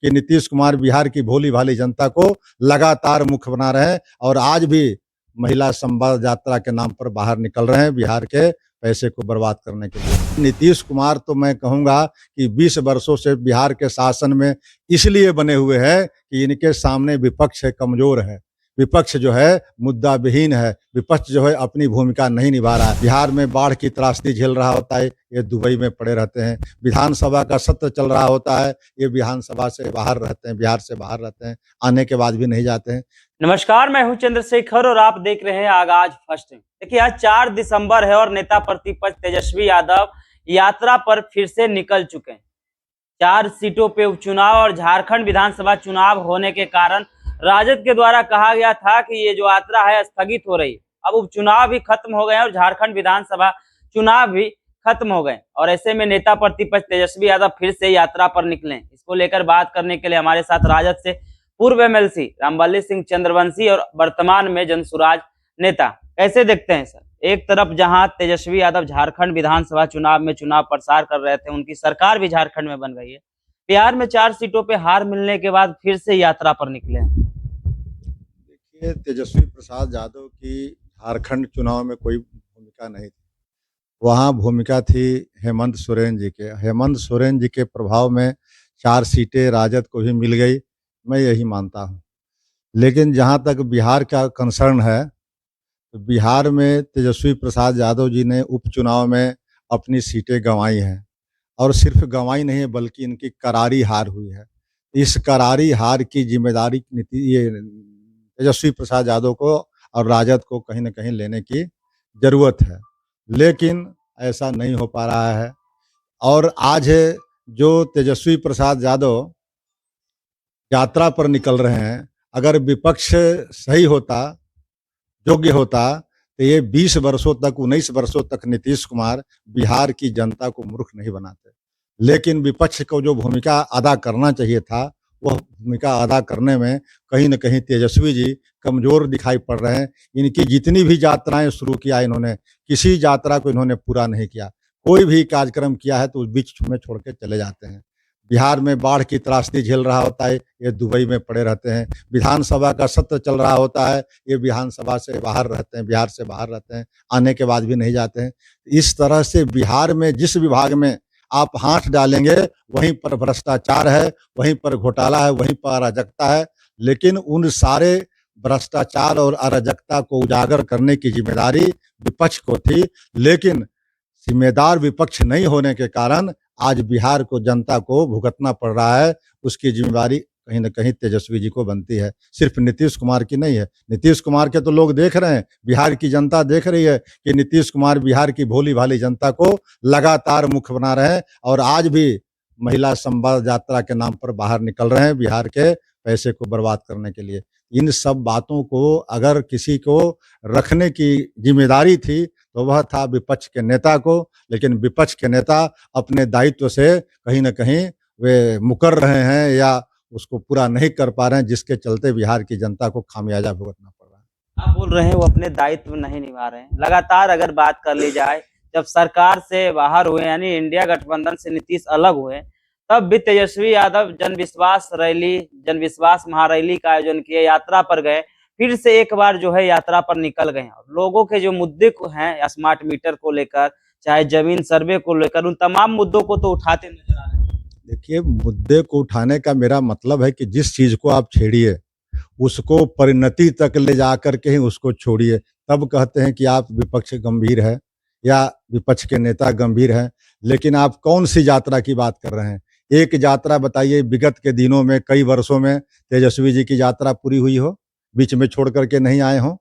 कि नीतीश कुमार बिहार की भोली भाली जनता को लगातार मुख्य बना रहे हैं और आज भी महिला संवाद यात्रा के नाम पर बाहर निकल रहे हैं बिहार के पैसे को बर्बाद करने के लिए। नीतीश कुमार तो मैं कहूँगा कि 20 वर्षों से बिहार के शासन में इसलिए बने हुए हैं कि इनके सामने विपक्ष है, कमज़ोर है। विपक्ष जो है मुद्दा विहीन है, विपक्ष जो है अपनी भूमिका नहीं निभा रहा है। बिहार में बाढ़ की त्रासदी झेल रहा होता है, ये दुबई में पड़े रहते हैं। विधानसभा का सत्र चल रहा होता है, ये विधानसभा से बाहर रहते हैं, बिहार से बाहर रहते हैं, आने के बाद भी नहीं जाते हैं। नमस्कार, मैं हूं चंद्रशेखर और आप देख रहे हैं आगाज फर्स्ट। देखिए, आज 4 दिसंबर है और नेता प्रतिपक्ष तेजस्वी यादव यात्रा पर फिर से निकल चुके हैं। 4 सीटों पे उपचुनाव और झारखंड विधानसभा चुनाव होने के कारण राजद के द्वारा कहा गया था कि ये जो यात्रा है स्थगित हो रही है। अब उपचुनाव भी खत्म हो गए और झारखंड विधानसभा चुनाव भी खत्म हो गए और ऐसे में नेता प्रतिपक्ष तेजस्वी यादव फिर से यात्रा पर निकले। इसको लेकर बात करने के लिए हमारे साथ राजद से पूर्व एमएलसी रामबली सिंह चंद्रवंशी और वर्तमान में जनसुराज नेता, कैसे देखते हैं सर? एक तरफ जहां तेजस्वी यादव झारखंड विधानसभा चुनाव में चुनाव प्रसार कर रहे थे, उनकी सरकार भी झारखंड में बन गई है। बिहार में 4 सीटों पे हार मिलने के बाद फिर से यात्रा पर निकले हैं। देखिए, तेजस्वी प्रसाद यादव की झारखंड चुनाव में कोई भूमिका नहीं थी। वहाँ भूमिका थी हेमंत सोरेन जी के। हेमंत सोरेन जी के प्रभाव में 4 सीटें राजद को भी मिल गई, मैं यही मानता हूँ। लेकिन जहाँ तक बिहार का कंसर्न है, तो बिहार में तेजस्वी प्रसाद यादव जी ने उपचुनाव में अपनी सीटें गंवाई हैं और सिर्फ गंवाई नहीं है बल्कि इनकी करारी हार हुई है। इस करारी हार की जिम्मेदारी ये तेजस्वी प्रसाद यादव को और राजद को कहीं न कहीं लेने की ज़रूरत है, लेकिन ऐसा नहीं हो पा रहा है। और आज जो तेजस्वी प्रसाद यादव यात्रा पर निकल रहे हैं, अगर विपक्ष सही होता, योग्य होता, तो ये 20 वर्षों तक, 19 वर्षों तक नीतीश कुमार बिहार की जनता को मूर्ख नहीं बनाते। लेकिन विपक्ष को जो भूमिका अदा करना चाहिए था, वह भूमिका अदा करने में कहीं न कहीं तेजस्वी जी कमज़ोर दिखाई पड़ रहे हैं। इनकी जितनी भी यात्राएँ शुरू किया इन्होंने, किसी यात्रा को इन्होंने पूरा नहीं किया। कोई भी कार्यक्रम किया है तो बीच में छोड़ के चले जाते हैं। बिहार में बाढ़ की त्रासदी झेल रहा होता है, ये दुबई में पड़े रहते हैं। विधानसभा का सत्र चल रहा होता है, ये विधानसभा से बाहर रहते हैं, बिहार से बाहर रहते हैं, आने के बाद भी नहीं जाते हैं। इस तरह से बिहार में जिस विभाग में आप हाथ डालेंगे, वहीं पर भ्रष्टाचार है, वहीं पर घोटाला है, वहीं पर अराजकता है। लेकिन उन सारे भ्रष्टाचार और अराजकता को उजागर करने की जिम्मेदारी विपक्ष को थी, लेकिन जिम्मेदार विपक्ष नहीं होने के कारण आज बिहार को, जनता को भुगतना पड़ रहा है। उसकी जिम्मेदारी कहीं न कहीं तेजस्वी जी को बनती है, सिर्फ नीतीश कुमार की नहीं है। नीतीश कुमार के तो लोग देख रहे हैं, बिहार की जनता देख रही है कि नीतीश कुमार बिहार की भोली भाली जनता को लगातार मुख्य बना रहे हैं और आज भी महिला संवाद यात्रा के नाम पर बाहर निकल रहे हैं बिहार के पैसे को बर्बाद करने के लिए। इन सब बातों को अगर किसी को रखने की जिम्मेदारी थी, तो वह था विपक्ष के नेता को, लेकिन विपक्ष के नेता अपने दायित्व से कहीं न कहीं वे मुकर रहे हैं या उसको पूरा नहीं कर पा रहे हैं, जिसके चलते बिहार की जनता को खामियाजा भुगतना पड़ रहा है। आप बोल रहे हैं वो अपने दायित्व नहीं निभा रहे हैं। लगातार अगर बात कर ली जाए, जब सरकार से बाहर हुए यानी इंडिया गठबंधन से नीतीश अलग हुए, तब भी तेजस्वी यादव जन विश्वास महारैली का आयोजन किए, यात्रा पर गए, फिर से एक बार जो है यात्रा पर निकल गए। लोगों के जो मुद्दे को हैं, स्मार्ट मीटर को लेकर, चाहे जमीन सर्वे को लेकर, उन तमाम मुद्दों को तो उठाते नजर आ रहे हैं। देखिए, मुद्दे को उठाने का मेरा मतलब है कि जिस चीज़ को आप छेड़िए, उसको परिणति तक ले जाकर के ही उसको छोड़िए, तब कहते हैं कि आप विपक्ष गंभीर है या विपक्ष के नेता गंभीर हैं। लेकिन आप कौन-सी यात्रा की बात कर रहे हैं? एक यात्रा बताइए विगत के दिनों में, कई वर्षों में तेजस्वी जी की यात्रा पूरी हुई हो, बीच में छोड़ कर के नहीं आए हों।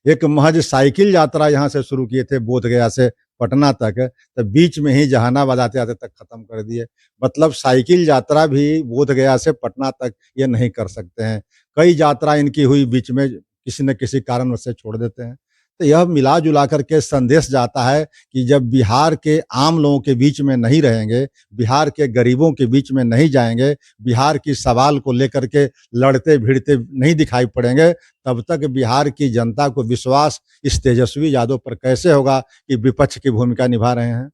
एक महज साइकिल यात्रा यहाँ से शुरू किए थे बोधगया से पटना तक, तो बीच में ही जहानाबाद आते-आते तक खत्म कर दिए। मतलब साइकिल यात्रा भी बोधगया से पटना तक ये नहीं कर सकते हैं। कई यात्रा इनकी हुई, बीच में किसी न किसी कारणवश से छोड़ देते हैं। तो यह मिला-जुला कर के संदेश जाता है कि जब बिहार के आम लोगों के बीच में नहीं रहेंगे, बिहार के गरीबों के बीच में नहीं जाएँगे, बिहार की सवाल को लेकर के लड़ते-भिड़ते नहीं दिखाई पड़ेंगे, तब तक बिहार की जनता को विश्वास इस तेजस्वी यादव पर कैसे होगा कि विपक्ष की भूमिका निभा रहे हैं।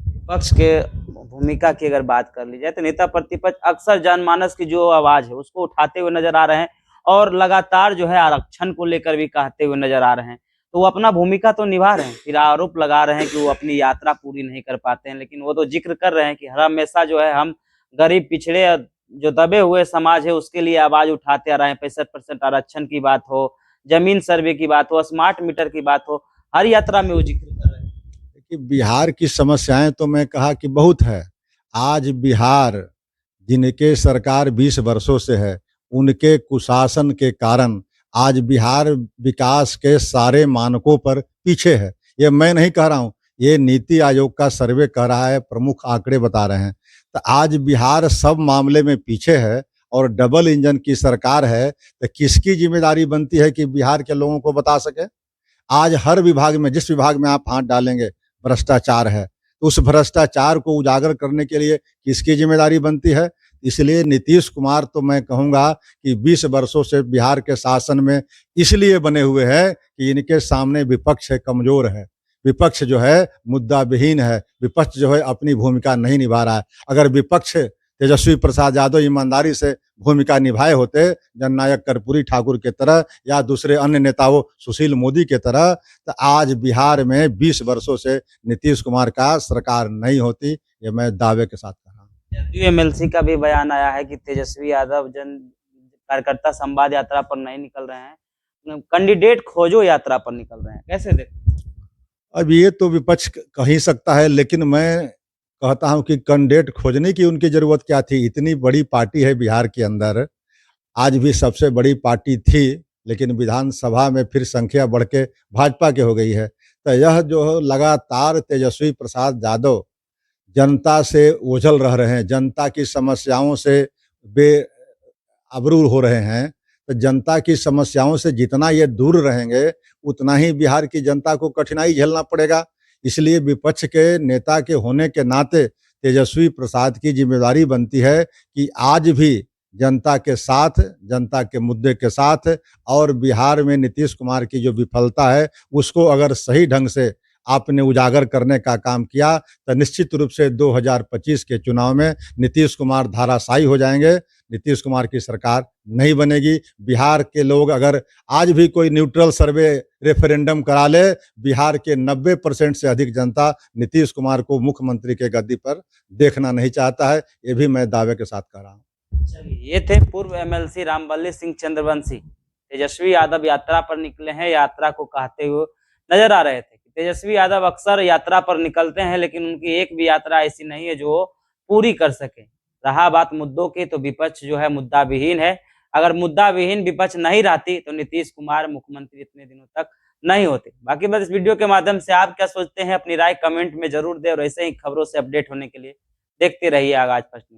विपक्ष के भूमिका की अगर बात कर ली जाए तो नेता प्रतिपक्ष अक्सर जनमानस की जो आवाज है उसको उठाते हुए नजर आ रहे हैं और लगातार जो है आरक्षण को लेकर भी कहते हुए नजर आ रहे हैं। तो वो अपना भूमिका तो निभा रहे हैं, फिर आरोप लगा रहे हैं कि वो अपनी यात्रा पूरी नहीं कर पाते हैं, लेकिन वो तो जिक्र कर रहे हैं कि हर हमेशा जो है हम गरीब पिछड़े जो दबे हुए समाज है उसके लिए आवाज उठाते आ रहे हैं। 65% आरक्षण की बात हो, जमीन सर्वे की बात हो, स्मार्ट मीटर की बात हो, हर यात्रा में वो जिक्र कर रहे हैं। कि बिहार की समस्याएं तो मैं कहा कि बहुत है। आज बिहार जिनके सरकार 20 वर्षों से है, उनके कुशासन के कारण आज बिहार विकास के सारे मानकों पर पीछे है। ये मैं नहीं कह रहा हूँ, ये नीति आयोग का सर्वे कह रहा है, प्रमुख आंकड़े बता रहे हैं। तो आज बिहार सब मामले में पीछे है और डबल इंजन की सरकार है, तो किसकी जिम्मेदारी बनती है कि बिहार के लोगों को बता सके? आज हर विभाग में, जिस विभाग में आप हाथ डालेंगे भ्रष्टाचार है, तो उस भ्रष्टाचार को उजागर करने के लिए किसकी जिम्मेदारी बनती है? इसलिए नीतीश कुमार तो मैं कहूँगा कि 20 वर्षों से बिहार के शासन में इसलिए बने हुए हैं कि इनके सामने विपक्ष है, कमज़ोर है। विपक्ष जो है मुद्दा विहीन है, विपक्ष जो है अपनी भूमिका नहीं निभा रहा है। अगर विपक्ष तेजस्वी प्रसाद यादव ईमानदारी से भूमिका निभाए होते, जननायक कर्पूरी ठाकुर के तरह या दूसरे अन्य नेताओं सुशील मोदी के तरह, तो आज बिहार में 20 वर्षों से नीतीश कुमार का सरकार नहीं होती। ये मैं दावे के साथ कह रहा हूँ। जदयू एमएलसी का भी बयान आया है कि तेजस्वी यादव जन कार्यकर्ता संवाद यात्रा पर नहीं निकल रहे हैं, कैंडिडेट खोजो यात्रा पर निकल रहे हैं। कैसे देखते हैं? अब ये तो विपक्ष कह ही सकता है, लेकिन मैं कहता हूँ कि कैंडिडेट खोजने की उनकी ज़रूरत क्या थी? इतनी बड़ी पार्टी है बिहार के अंदर, आज भी सबसे बड़ी पार्टी थी, लेकिन विधानसभा में फिर संख्या बढ़ के भाजपा की हो गई है। तो यह जो लगातार तेजस्वी प्रसाद यादव जनता से ओझल रह रहे हैं, जनता की समस्याओं से बेअबरू हो रहे हैं, तो जनता की समस्याओं से जितना ये दूर रहेंगे, उतना ही बिहार की जनता को कठिनाई झेलना पड़ेगा। इसलिए विपक्ष के नेता के होने के नाते तेजस्वी प्रसाद की ज़िम्मेदारी बनती है कि आज भी जनता के साथ, जनता के मुद्दे के साथ और बिहार में नीतीश कुमार की जो विफलता है, उसको अगर सही ढंग से आपने उजागर करने का काम किया, तो निश्चित रूप से 2025 के चुनाव में नीतीश कुमार धराशायी हो जाएँगे। नीतीश कुमार की सरकार नहीं बनेगी। बिहार के लोग अगर आज भी कोई न्यूट्रल सर्वे रेफरेंडम करा ले, बिहार के 90% से अधिक जनता नीतीश कुमार को मुख्यमंत्री के गद्दी पर देखना नहीं चाहता है। ये भी मैं दावे के साथ कह रहा हूँ। चलिए, ये थे पूर्व एमएलसी रामबल्ली सिंह चंद्रवंशी। तेजस्वी यादव यात्रा पर निकले हैं, यात्रा को कहते हुए नजर आ रहे थे कि तेजस्वी यादव अक्सर यात्रा पर निकलते हैं, लेकिन उनकी एक भी यात्रा ऐसी नहीं है जो पूरी कर सके। रहा बात मुद्दों की, तो विपक्ष जो है मुद्दा विहीन है। अगर मुद्दा विहीन विपक्ष नहीं रहती तो नीतीश कुमार मुख्यमंत्री इतने दिनों तक नहीं होते। बाकी बस इस वीडियो के माध्यम से आप क्या सोचते हैं अपनी राय कमेंट में जरूर दें, और ऐसे ही खबरों से अपडेट होने के लिए देखते रहिए आगाज फर्स्ट न्यूज।